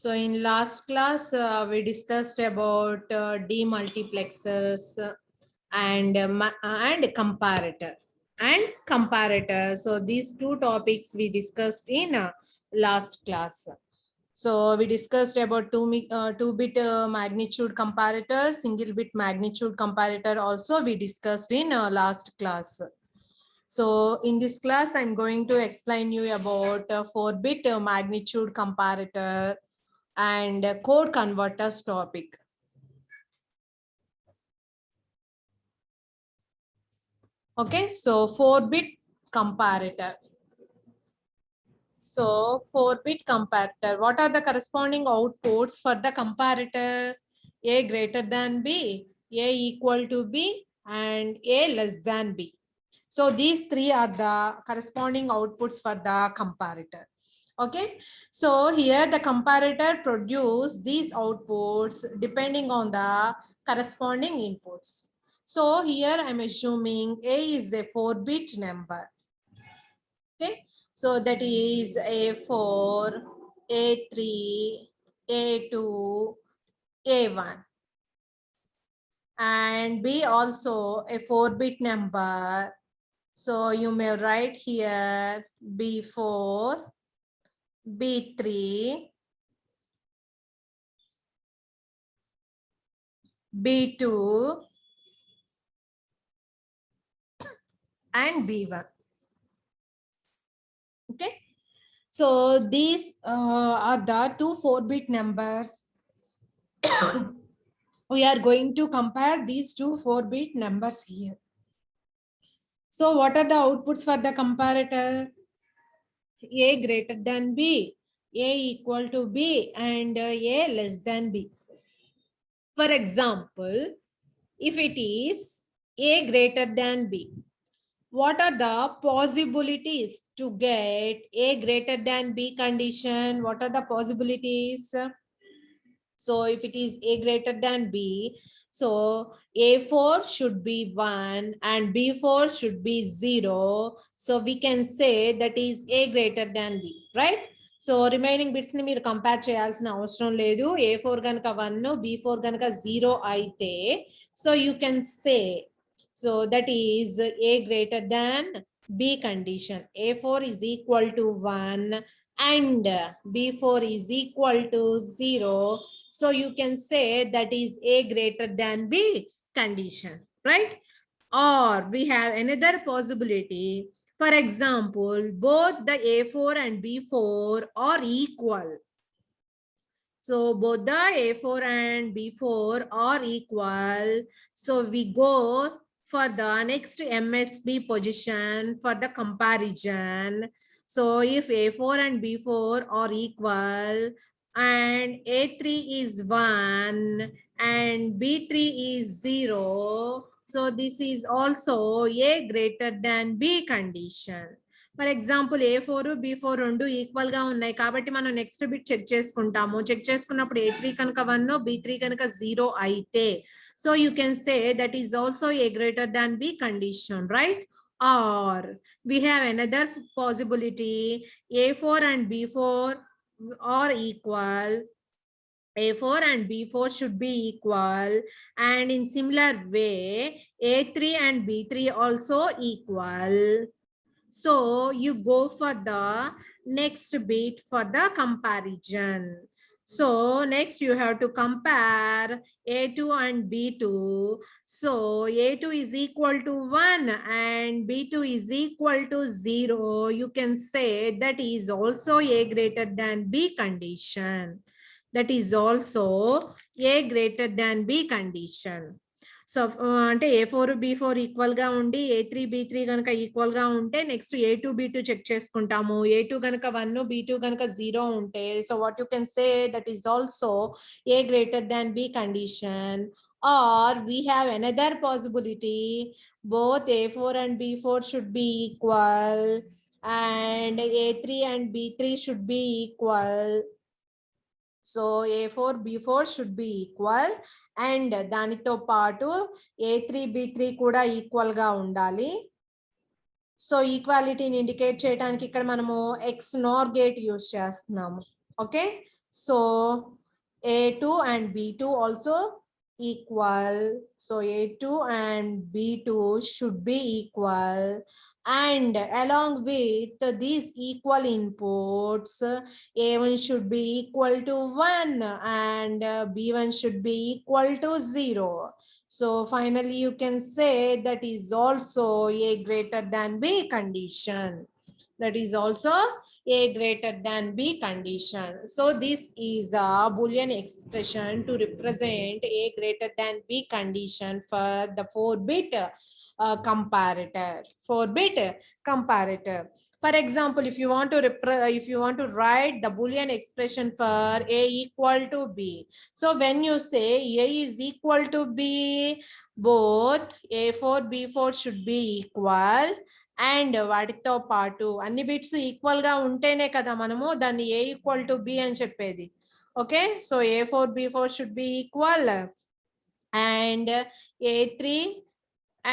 So in last class, we discussed about demultiplexers and comparator So these two topics we discussed in last class. So we discussed about two-bit magnitude comparator, single bit magnitude comparator. Also we discussed in last class. So in this class, I'm going to explain you about 4-bit magnitude comparator and code converters topic. Okay, so 4-bit comparator. So 4-bit comparator, what are the corresponding outputs for the comparator? A greater than B, A equal to B, and A less than B. So these three are the corresponding outputs for the comparator. Okay, so here the comparator produce these outputs depending on the corresponding inputs. So here I'm assuming A is a 4-bit number. Okay, so that is A4, A3, A2, A1. And B also a 4-bit number. So you may write here B4, B3, B2, and B1. Okay, so these are the two 4-bit numbers. We are going to compare these two 4-bit numbers here. So what are the outputs for the comparator? A greater than B, A equal to B, and A less than B. For example, if it is A greater than B, what are the possibilities to get A greater than B condition? What are the possibilities? So if it is A greater than B, so A4 should be 1 and B4 should be 0. So we can say that is A greater than B, right? So remaining bits ni meer compare cheyalsina avasaram ledu. A4 ganaka 1, B4 ganaka 0 aithe, so you can say, so that is A greater than B condition. A4 is equal to 1 and B4 is equal to 0. So you can say that is A greater than B condition, right? Or we have another possibility. For example, both the A4 and B4 are equal. So both the A4 and B4 are equal. So we go for the next MSB position for the comparison. So if A4 and B4 are equal and A3 is 1 and B3 is 0, so this is also A greater than B condition. For example A4 B4 రెండు equal గా ఉన్నాయి కాబట్టి మనం next bit check చేసుకుంటాము. Check చేసుకున్నప్పుడు A3 కనుక 1 B3 కనుక 0 అయితే, so you can say that is also A greater than B condition, right? Or we have another possibility. A4 and B4 are equal. A4 and B4 should be equal, and in similar way A3 and B3 also equal. So you go for the next bit for the comparison. So next you have to compare A2 and B2. So A2 is equal to 1 and B2 is equal to 0. You can say that is also A greater than B condition. That is also A greater than B condition. So అంటే A4 B4 equal గా ఉండి A3 B3 కనుక equal గా ఉంటే next A2 B2 check చేసుకుంటాము. A2 కనుక 1 B2 కనుక 0 ఉంటే, so what you can say that is also A greater than B condition. Or we have another possibility, both A4 and B4 should be equal and A3 and B3 should be equal. So A4 B4 should be equal and దానితో పాటు A3 B3 కూడా equal గా ఉండాలి. So ఈక్వాలిటీని indicate చేయడానికి ఇక్కడ మనము XNOR gate use చేస్తున్నాము. Okay, So A2 and B2 also equal. So A2 and B2 should be equal. And along with these equal inputs, A1 should be equal to 1 and B1 should be equal to 0. So finally you can say that is also A greater than B condition. That is also A greater than B condition. So this is the Boolean expression to represent A greater than B condition for the 4-bit comparator. 4-bit comparator. For example, if you want to write the Boolean expression for A equal to B. So when you say A is equal to B, both A4, B4 should be equal. And వాటితో పాటు అన్ని bits equal గా ఉంటేనే కదా మనము దాన్ని ఏ equal to be అని చెప్పేది. Okay, so A4 B4 should be equal and A3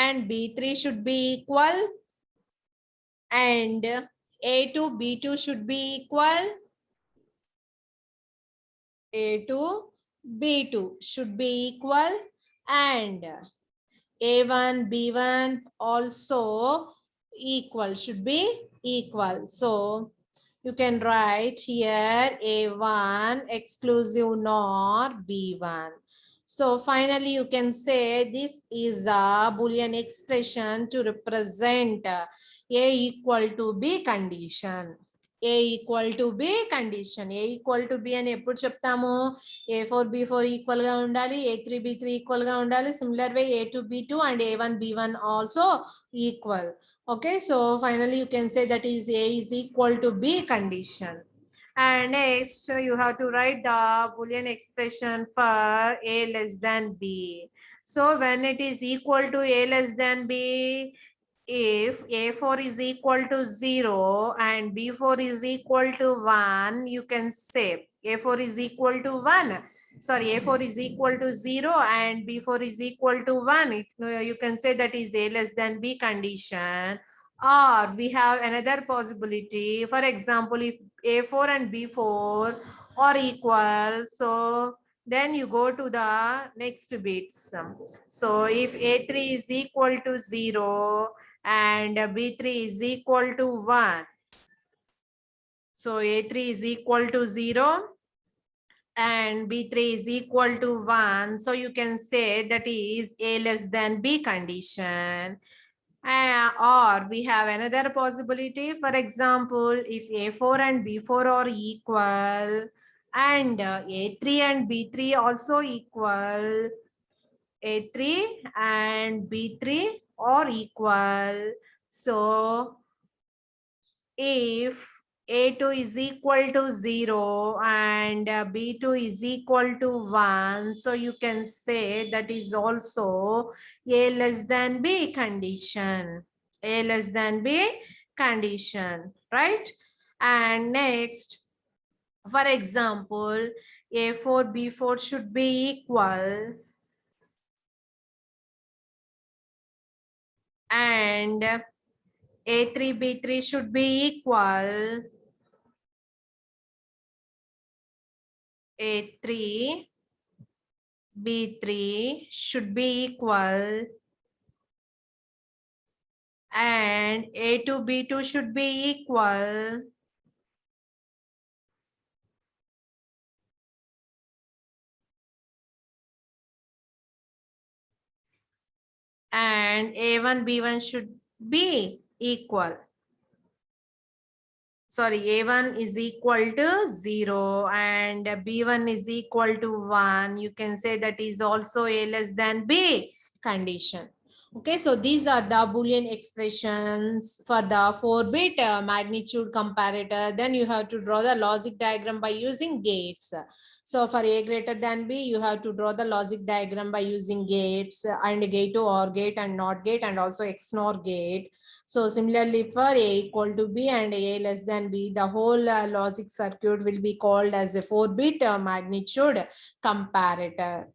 and B3 should be equal and A2 B2 should be equal. A2 B2 should be equal and A1 B1 also equal, should be equal. So you can write here A1 exclusive nor B1. So finally you can say this is the Boolean expression to represent A equal to B condition. A equal to B condition. A equal to B అని ఎప్పుడు చెప్తాము? A4 B4 equal గా ఉండాలి, A3 B3 equal గా ఉండాలి. Similar way A2 B2 and A1 B1 also equal. Okay, so finally you can say that is A is equal to B condition. And next you have to write the Boolean expression for A less than B. So when it is equal to A less than B, if A4 is equal to 0 and B4 is equal to 1, you can say A4 is equal to 1. Sorry, A4 is equal to 0 and B4 is equal to 1. You can say that is A less than B condition. Or we have another possibility. For example, if A4 and B4 are equal, so then you go to the next bits. So if A3 is equal to 0 and B3 is equal to 1, so A3 is equal to 0 and B3 is equal to 1. So you can say that is A less than B condition. Or we have another possibility. For example, if A4 and B4 are equal and A3 and B3 also equal, A3 and B3 are equal. So if A2 is equal to 0 and B2 is equal to 1, so you can say that is also A less than B condition. A less than B condition, right? And next, for example, A4 B4 should be equal and A3 B3 should be equal. A3 B3 should be equal and A2 B2 should be equal and A1 B1 should be equal. Sorry, A1 is equal to 0 and B1 is equal to 1. You can say that is also A less than B condition. Okay, so these are the Boolean expressions for the 4-bit magnitude comparator. Then you have to draw the logic diagram by using gates. So for A greater than B, you have to draw the logic diagram by using gates and gate to OR gate and NOT gate and also XNOR gate. So similarly for A equal to B and A less than B, the whole logic circuit will be called as a 4-bit magnitude comparator.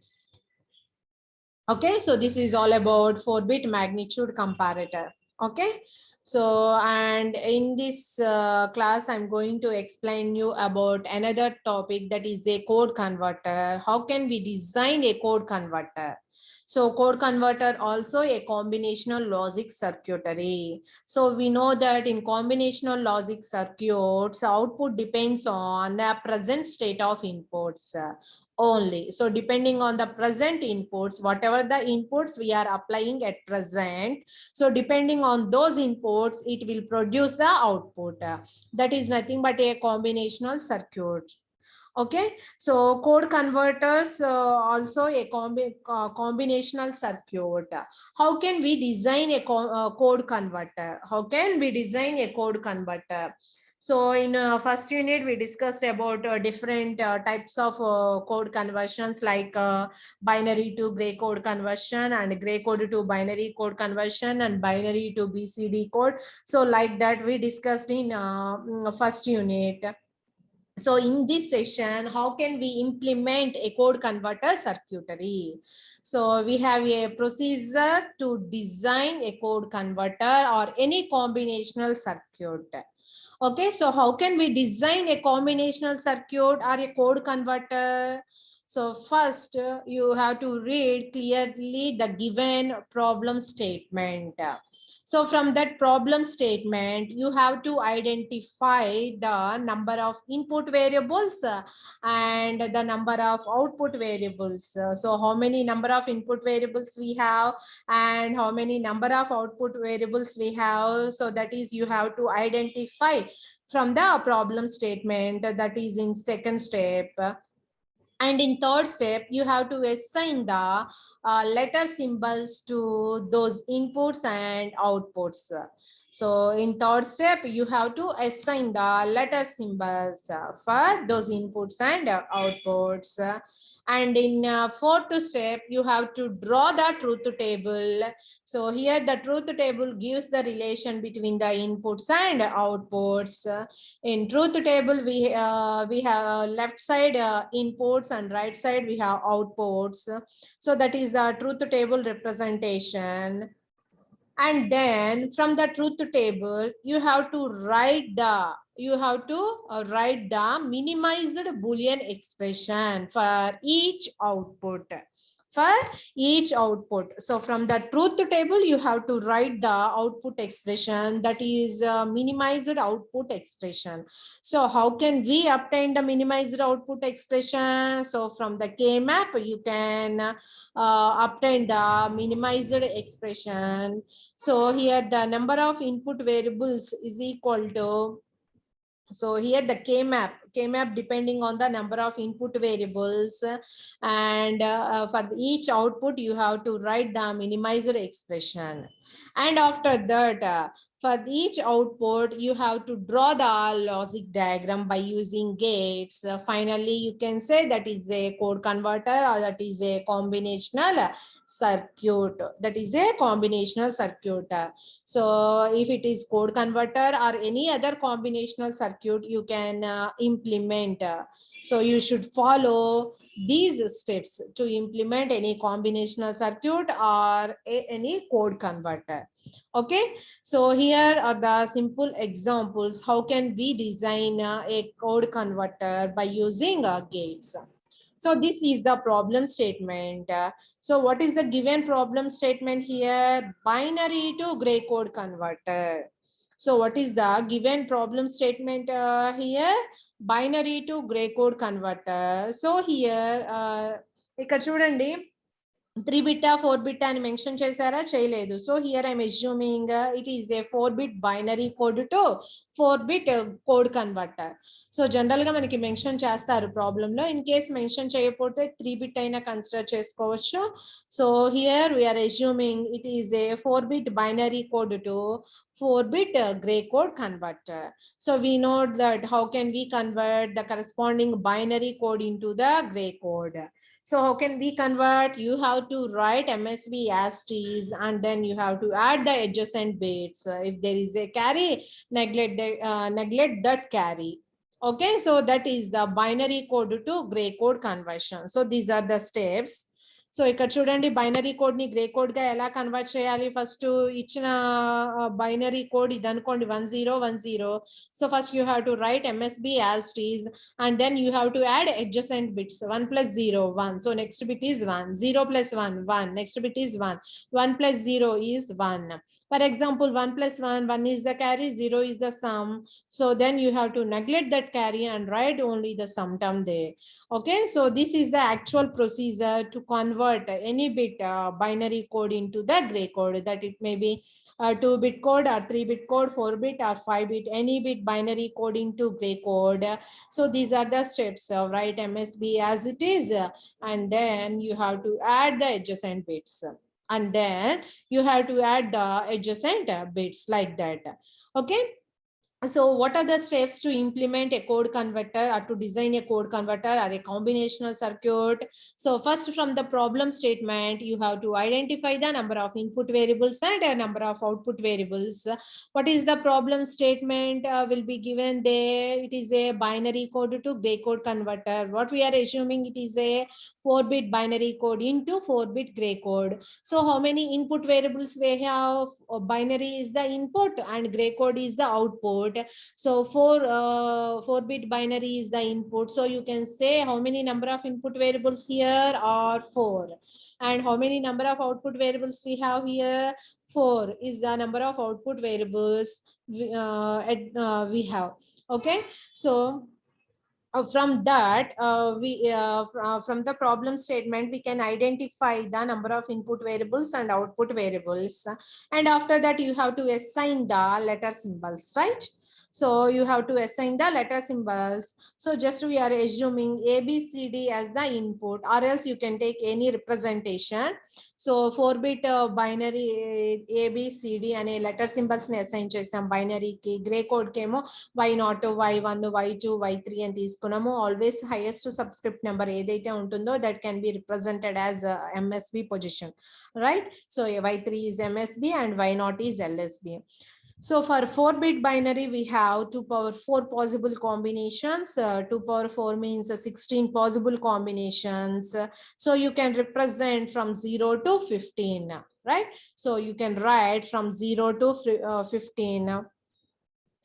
Okay, so this is all about 4-bit magnitude comparator. Okay, so and in this class I'm going to explain you about another topic, that is a code converter. How can we design a code converter? So code converter also a combinational logic circuitry. So we know that in combinational logic circuits, output depends on the present state of inputs only. So depending on the present inputs, whatever the inputs we are applying at present, so depending on those inputs, it will produce the output. That is nothing but a combinational circuit. Okay, so code converters also a combinational circuit. How can we design a code converter? How can we design a code converter? So in first unit, we discussed about different types of code conversions, like binary to gray code conversion, and gray code to binary code conversion, and binary to BCD code. So like that we discussed in first unit. So in this session, how can we implement a code converter circuitry? So we have a procedure to design a code converter or any combinational circuit. Okay, so how can we design a combinational circuit or a code converter? So first, you have to read clearly the given problem statement. So from that problem statement, you have to identify the number of input variables and the number of output variables. So how many number of input variables we have and how many number of output variables we have. So that is, you have to identify from the problem statement. That is in second step. And in third step, you have to assign the letter symbols to those inputs and outputs. So in third step, you have to assign the letter symbols for those inputs and outputs. And in fourth step, you have to draw the truth table. So here the truth table gives the relation between the inputs and outputs. In truth table, we have left side inputs and right side we have outputs. So that is the truth table representation. And then from the truth table, you have to write the minimized Boolean expression for each output. So from the truth table, you have to write the output expression, that is minimized output expression. So how can we obtain the minimized output expression? So from the K-map, you can obtain the minimized expression. So here the number of input variables is equal to, so here the K-map depending on the number of input variables, and for each output you have to write the minimized expression. And after that, for each output you have to draw the logic diagram by using gates. Finally, you can say that is a code converter or that is a combinational circuit. That is a combinational circuit. So if it is code converter or any other combinational circuit, you can implement. So you should follow these steps to implement any combinational circuit or any code converter. Okay, so here are the simple examples. How can we design a code converter by using gates? So this is the problem statement. So what is the given problem statement here? Binary to gray code converter. So what is the given problem statement here? Binary to gray code converter. So here ఇక్కడ చూడండి 3-bit 4-bit అని mention చేశారా? చేయలేదు. So here I'm assuming it is a 4-bit binary code to 4-bit code converter. So general గా మనకి mention చేస్తారు problem లో. In case mention చేయకపోతే 3-bit అయినా కన్సిడర్ చేసుకోవచ్చు. So here we are assuming it is a 4-bit binary code to 4-bit gray code converter. So we know that how can we convert the corresponding binary code into the gray code. So how can we convert? You have to write MSB as is, and then you have to add the adjacent bits. If there is a carry, neglect that carry. Okay, so that is the binary code to gray code conversion. So these are the steps. So ఇక్కడ చూడండి binary code ని grey code గా ఎలా convert చేయాలి. First ఇచ్చిన binary code ఇది అనుకోండి 1010. So first you have to right MSB as it is and then you have to add adjacent bits. 1 plus 0 1. So next bit is 1. 0 plus 1 1. Next bit is 1. 1 plus 0 is 1. For example, 1 plus 1 1 is the carry, 0 is the sum. So then you have to neglect that carry and write only the sum term there. Okay, so this is the actual procedure to convert any bit binary code into the gray code, that it may be 2-bit code or 3-bit code, 4-bit or 5-bit, any bit binary code into gray code. So these are the steps. Write MSB as it is, and then you have to add the adjacent bits, and then you have to add the adjacent bits like that. Okay. So what are the steps to implement a code converter or to design a code converter or a combinational circuit? So first, from the problem statement, you have to identify the number of input variables and a number of output variables. What is the problem statement will be given there? It is a binary code to gray code converter. What we are assuming, it is a 4-bit binary code into 4-bit gray code. So how many input variables we have? Binary is the input and gray code is the output. So 4-bit binary is the input. So you can say how many number of input variables here are 4. And how many number of output variables we have here? 4 is the number of output variables we have. Okay, so from that from the problem statement we can identify the number of input variables and output variables, and after that you have to assign the letter symbols, right? So you have to assign the letter symbols. So just we are assuming ABCD as the input, or else you can take any representation. So 4-bit binary ABCD and a letter symbols ni assign chesam binary ki, gray code kemo Y0, Y1, Y2, Y3 అని తీసుకున్నాము. Always highest subscript number ఏదైతే ఉంటుందో that can be represented as MSB position, right? So Y3 is MSB and Y0 is LSB. So for 4-bit binary, we have 2 power 4 possible combinations. 2 power 4 means 16 possible combinations. So you can represent from 0 to 15, right? So you can write from 0 to 15.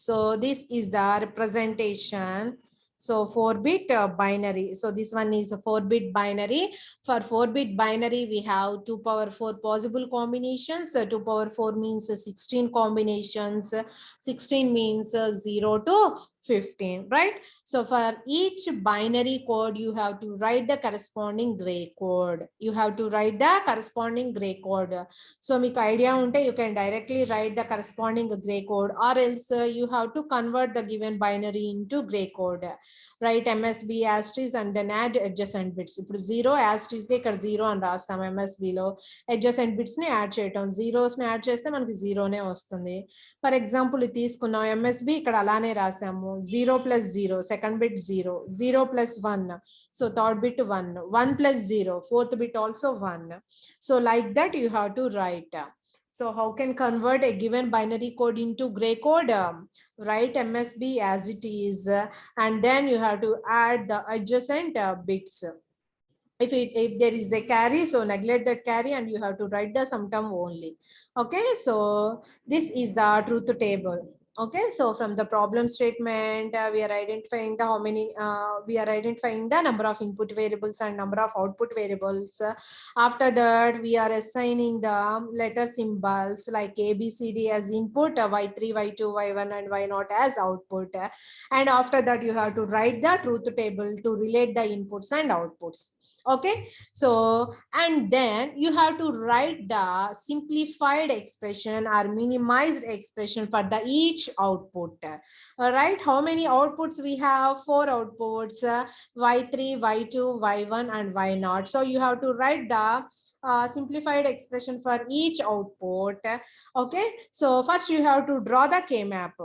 So this is the representation. So 4-bit binary. So this one is a 4-bit binary. For 4-bit binary, we have 2 power 4 possible combinations. 2 power 4 means 16 combinations. 16 means 0 to 15, right? So for each binary code, you have to write the corresponding gray code. You have to write the corresponding gray code. So meeku idea unte you can directly write the corresponding gray code, or else you have to convert the given binary into gray code. Write MSB as it is and then add adjacent bits. ఇప్పుడు 0 as it is కి ఇక్కడ 0 అని రాస్తాం MSB లో. adjacent bits ని add చేయటం, zeros ని add చేస్తే మనకి 0 నే వస్తుంది. ఫర్ ఎగ్జాంపుల్ ఇది తీసుకున్నాం MSB, ఇక్కడ అలానే రాసాము 0 plus 0, second bit 0, 0 plus 1, so third bit 1, 1 plus 0, fourth bit also 1. So like that you have to write. So how can convert a given binary code into gray code? Write MSB as it is, and then you have to add the adjacent bits. If there is a carry, so neglect that carry and you have to write the sum term only. Okay, so this is the truth table. Okay, so from the problem statement, we are identifying the number of input variables and number of output variables. After that, we are assigning the letter symbols like ABCD as input, Y3, Y2, Y1 and Y0 as output. And after that, you have to write the truth table to relate the inputs and outputs. Okay, so and then you have to write the simplified expression or minimized expression for the each output. All right, how many outputs we have? 4 outputs, Y3, Y2, Y1 and Y0. So you have to write the simplified expression for each output. Okay, so first you have to draw the K-map.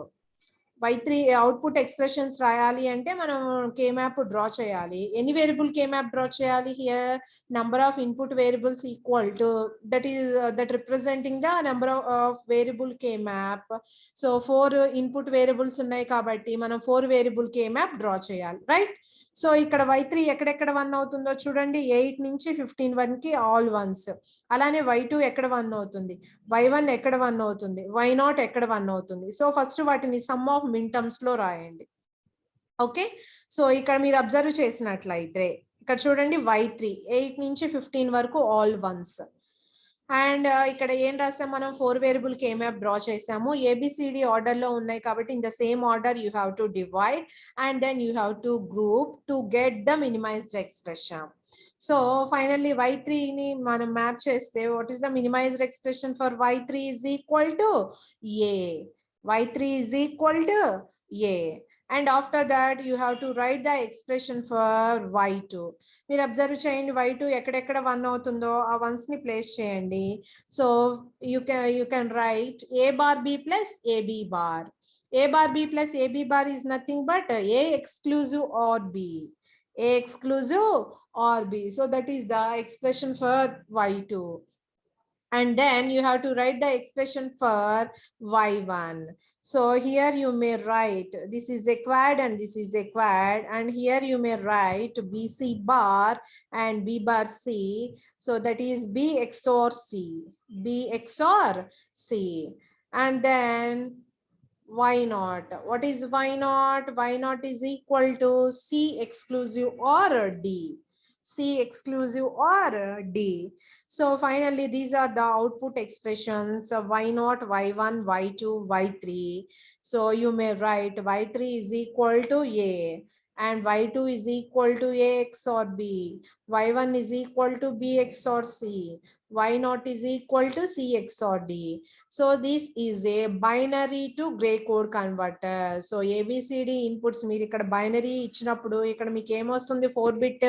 Y3 output expressions రాయాలి అంటే మనం K map draw చేయాలి. ఎన్ని variable K map draw చేయాలి? Here number of input variables equal to that representing the number of variable K map. So 4 input variables ఉన్నాయి కాబట్టి మనం 4 variable K map draw చేయాలి, రైట్? సో ఇక్కడ y3 ఎక్కడెక్కడ 1 అవుతుందో చూడండి, 8 నుంచి 15 వరకు ఆల్ వన్స్. అలానే y2 ఎక్కడ 1 అవుతుంది, y1 ఎక్కడ 1 అవుతుంది, y0 ఎక్కడ 1 అవుతుంది. సో ఫస్ట్ వాటిని సమ్ ఆఫ్ మిన్ టర్మ్స్ లో రాయండి. ఓకే, సో ఇక్కడ మీరు అబ్జర్వ్ చేసినట్లయితే ఇక్కడ చూడండి y3 8 నుంచి 15 వరకు ఆల్ వన్స్. అండ్ ఇక్కడ ఏం రాసాం మనం, 4 వేరియబుల్ కి ఏమేప్ డ్రా చేసాము, ఏబిసిడి ఆర్డర్ లో ఉన్నాయి కాబట్టి in the same order you have to divide and then you have to group to get the minimized expression. So finally y3 ని మనం మ్యాప్ చేస్తే what is the minimized expression for y3 is equal to a. y3 is equal to a. And after that you have to write the expression for y2. మీరు observe చేయండి, y2 ఎక్కడెక్కడ 1 అవుతుందో ఆ once ని place చేయండి. So you can write a bar b plus ab bar. a bar b plus ab bar is nothing but a exclusive or b. a exclusive or b. So that is the expression for y2. And then you have to write the expression for y1. So here you may write this is a quad and this is a quad, and here you may write bc bar and b bar c. So that is b xor c, b xor c. And then y0, what is y0? y0 is equal to c exclusive or d, c exclusive or d. So finally these are the output expressions of y0, y1, y2, y3. So you may write y3 is equal to a and y2 is equal to a XOR b, y1 is equal to b XOR c, y0 is equal to c XOR d. So this is a binary to gray code converter. So abcd inputs మీరు ఇక్కడ binary ఇచ్చినప్పుడు ఇక్కడ మీకు ఏమొస్తుంది, 4-bit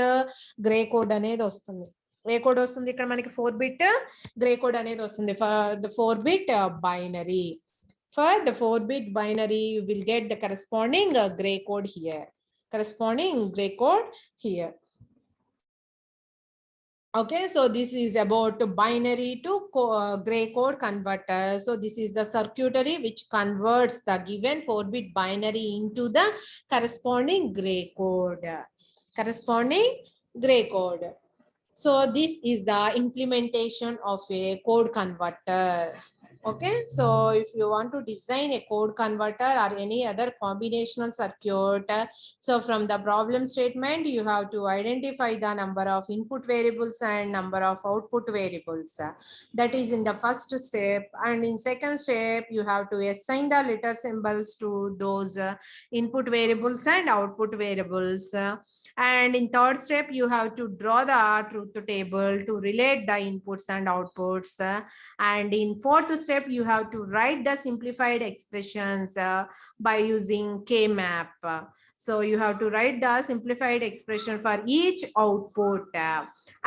grey code అనేది వస్తుంది. ఏ code వస్తుంది ఇక్కడ మనకి, 4-bit గ్రే కోడ్ అనేది వస్తుంది for the 4-bit binary. For the 4-bit binary you will get the corresponding gray code here, corresponding gray code here. Okay, so this is about binary to gray code converter. So this is the circuitry which converts the given 4-bit binary into the corresponding gray code, corresponding gray code. So this is the implementation of a code converter. Okay, so if you want to design a code converter or any other combinational circuit, so from the problem statement you have to identify the number of input variables and number of output variables. That is in the first step, and in second step you have to assign the letter symbols to those input variables and output variables. And in third step you have to draw the truth table to relate the inputs and outputs. And in fourth step you have to write the simplified expressions by using k-map. So you have to write the simplified expression for each output.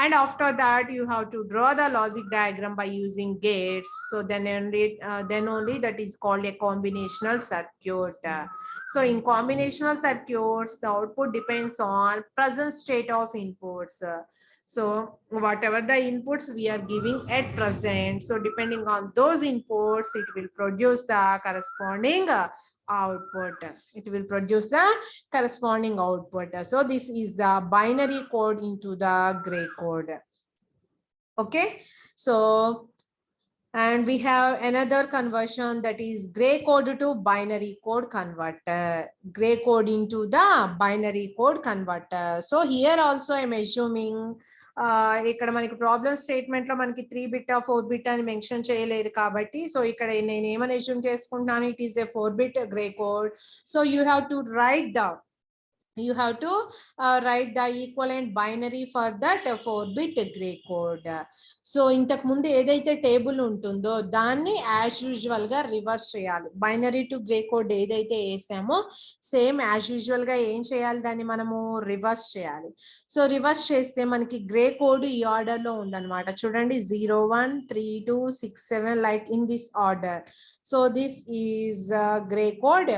And after that you have to draw the logic diagram by using gates. So then only that is called a combinational circuit. So in combinational circuits the output depends on present state of inputs. So whatever the inputs we are giving at present, so depending on those inputs it will produce the corresponding output. It will produce the corresponding output. So this is the binary code into the gray code. Okay, so and we have another conversion, that is gray code to binary code converter, gray code into the binary code converter. So here also I'm assuming ఇక్కడ మనకి problem statement లో మనకి 3-bit 4-bit అని mention చేయలేదు కాబట్టి, so ఇక్కడ నేను ఏమని అస్యూమ్ చేసుకుంటున్నాను, it is a 4-bit grey code. So you have to right the write the equivalent binary for that 4-bit gray code. So ఇంతకు ముందు ఏదైతే టేబుల్ ఉంటుందో దాన్ని యాజ్ యూజువల్ గా రివర్స్ చేయాలి. బైనరీ టు గ్రే కోడ్ ఏదైతే వేసామో same as usual గా ఏం చేయాలి, దాన్ని మనము రివర్స్ చేయాలి. సో రివర్స్ చేస్తే మనకి గ్రే కోడ్ ఈ ఆర్డర్ లో ఉందన్నమాట. చూడండి 0 1 3 2 6 7 like in this order. So this is grey code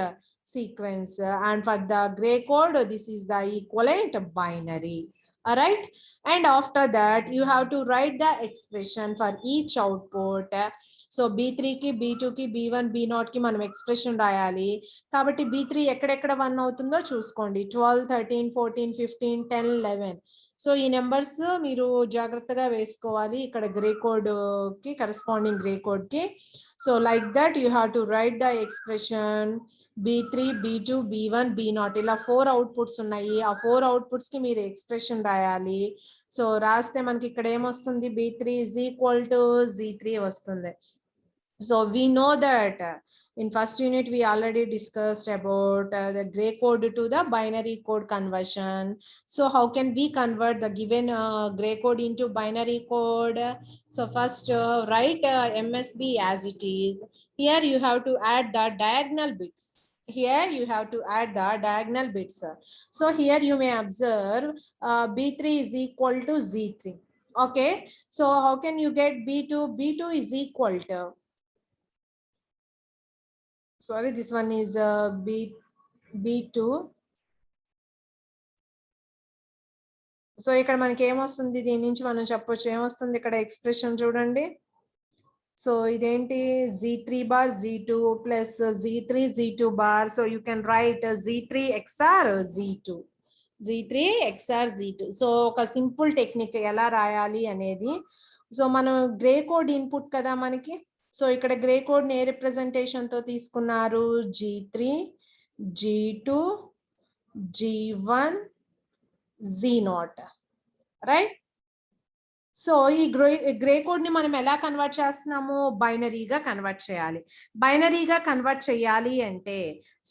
sequence, and for the gray code this is the equivalent binary. All right, and after that you have to write the expression for each output. So b3 ki b2 ki b1 b0 ki మనం expression రాయాలి. కాబట్టి b3 ఎక్కడెక్కడ 1 అవుతుందో చూసుకోండి. 12 13 14 15 10 11. So ఈ numbers మీరు జాగ్రత్తగా వేసుకోవాలి ఇక్కడ గ్రే కోడ్ కి కరెస్పాండింగ్ గ్రే కోడ్ కి. So like that you have to right the expression b3 b2 b1 b0 ఇలా 4 అవుట్పుట్స్ ఉన్నాయి. ఆ 4 అవుట్పుట్స్ కి మీరు ఎక్స్ప్రెషన్ రాయాలి. సో రాస్తే మనకి ఇక్కడ ఏమొస్తుంది b3 is equal to z3 వస్తుంది. So we know that in first unit we already discussed about the gray code to the binary code conversion. So how can we convert the given gray code into binary code? So first write MSB as it is. Here you have to add the diagonal bits. Here you have to add the diagonal bits. So here you may observe b3 is equal to z3. Okay, so how can you get b2? B2 is equal to, sorry, this one is b2. So ఇక్కడ మనకి ఏమొస్తుంది దీని నుంచి మనం చెప్పొచ్చు ఏమొస్తుంది ఇక్కడ expression చూడండి. సో ఇదేంటి z3 bar z2 plus z3 z2 bar. So you can write z3 xr z2, z3 xr z2. So ఒక సింపుల్ టెక్నిక్ ఎలా రాయాలి అనేది. సో మనం గ్రే కోడ్ ఇన్పుట్ కదా మనకి. సో ఇక్కడ గ్రే కోడ్ ఏ రిప్రజెంటేషన్ తో తీసుకున్నారు g3 g2 g1 z0, right. So ఈ గ్రే కోడ్ ని మనం ఎలా కన్వర్ట్ చేస్తున్నాము బైనరీగా కన్వర్ట్ చేయాలి. బైనరీగా కన్వర్ట్ చేయాలి అంటే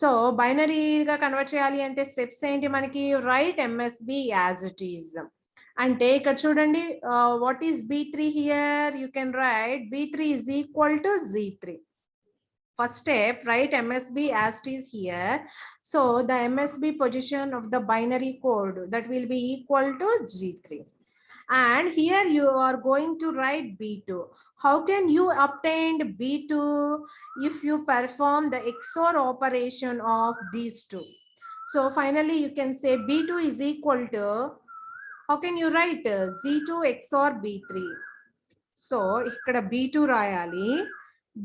సో బైనరీగా కన్వర్ట్ చేయాలి అంటే స్టెప్స్ ఏంటి మనకి right MSB as it is. అంటే ఇక్కడ చూడండి what is b3 here you can write b3 is equal to z3. First step, write MSB as it is here. So the MSB position of the binary code that will be equal to g3. And here you are going to write b2. How can you obtain b2? If you perform the XOR operation of these two. So finally you can say b2 is equal to, how can you write z2 XOR b3? So ikkada b2 rayali.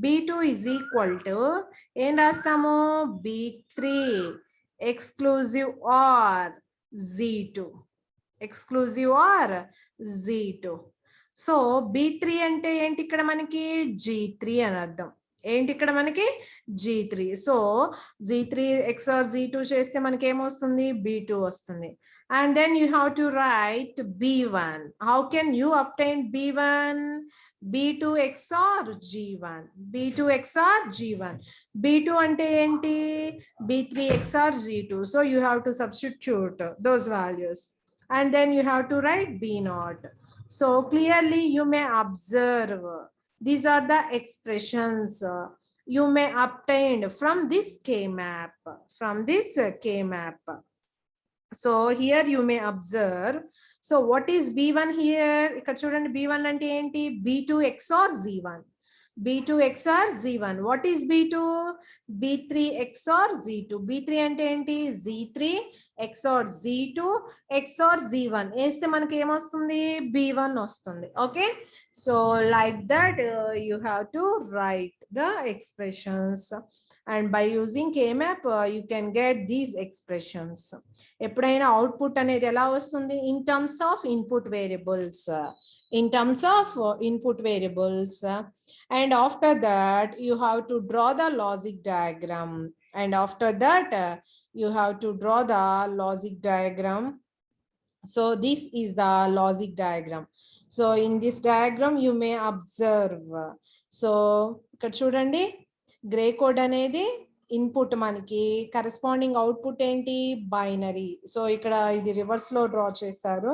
b2 is equal to ఏం రాస్తాము b3 exclusive or z2, exclusive or z2. So b3 అంటే ఏంటి ఇక్కడ మనకి g3 అని అర్థం. ఏంటి ఇక్కడ మనకి g3. So z3 XOR z2 చేస్తే మనకి ఏమొస్తుంది b2 వస్తుంది. And then you have to write b1. How can you obtain b1? b2 XOR g1, b2 XOR g1. b2 ante enti b3 XOR g2. So you have to substitute those values and then you have to write b0. So clearly you may observe these are the expressions you may obtain from this K-map, from this K-map. So here you may observe. So what is b1 here? ఇక్కడ చూడండి b1 అంటే ఏంటి b2 XOR z1, b2 XOR z1. What is b2? b3 XOR z2. b3 అంటే ఏంటి z3 XOR z2 XOR z1 వేస్తే మనకి ఏమొస్తుంది b1 వస్తుంది. Okay, so like that you have to write the expressions. And by using K-map you can get these expressions. ఎప్పుడైనా output అనేది ఎలా వస్తుంది in terms of input variables, in terms of input variables. And after that you have to draw the logic diagram, and after that you have to draw the logic diagram. So this is the logic diagram. So in this diagram you may observe. So ఇక్కడ చూడండి grey code అనేది input మనకి corresponding output ఏంటి binary. So ఇక్కడ ఇది reverse లో draw చేశారు.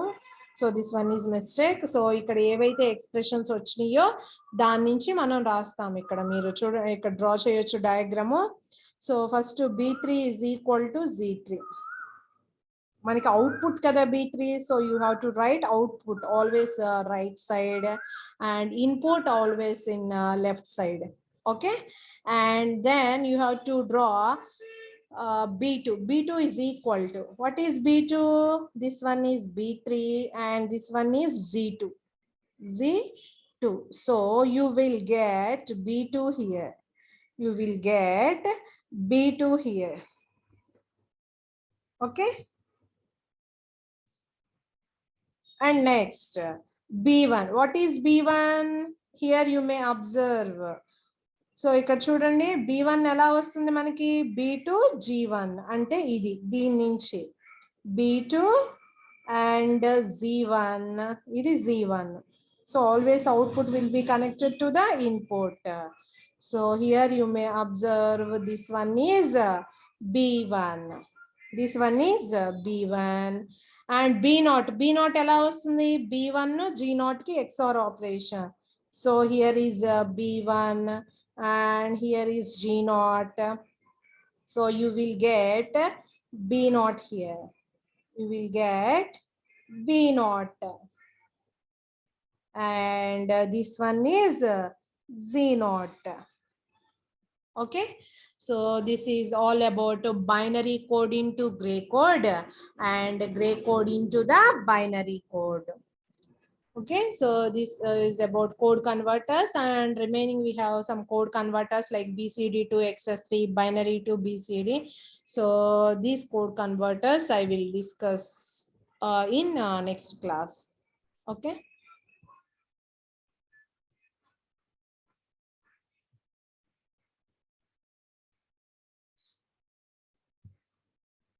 So this one is mistake. So ఇక్కడ ఏవైతే ఎక్స్ప్రెషన్స్ వచ్చినాయో దాని నుంచి మనం రాస్తాం. ఇక్కడ మీరు చూడండి ఇక్కడ డ్రా చేయొచ్చు diagram. So first b3 is equal to z3. మనకి అవుట్పుట్ కదా b3. So you have to right output always right side and input always in left side. Okay, and then you have to draw B2. B2 is equal to, what is B2? This one is B3 and this one is Z2. Z2. So you will get B2 here. You will get B2 here. Okay. And next, B1. What is B1? Here you may observe. So ఇక్కడ చూడండి B1 ఎలా వస్తుంది మనకి B2 G1 అంటే ఇది దీని నుంచి B2 and Z1 ఇది Z1. So always output will be connected to the input. So here you may observe this one is B1. This one is B1 and B0 ఎలా వస్తుంది B1 G0 కి XOR operation. So here is B1 and here is G0. So you will get B0 here. You will get B0 and this one is Z0. Okay. So this is all about binary code into gray code and gray code into the binary code. Okay, so this is about code converters and remaining we have some code converters like BCD to XS3, binary to BCD. So these code converters I will discuss in next class. Okay.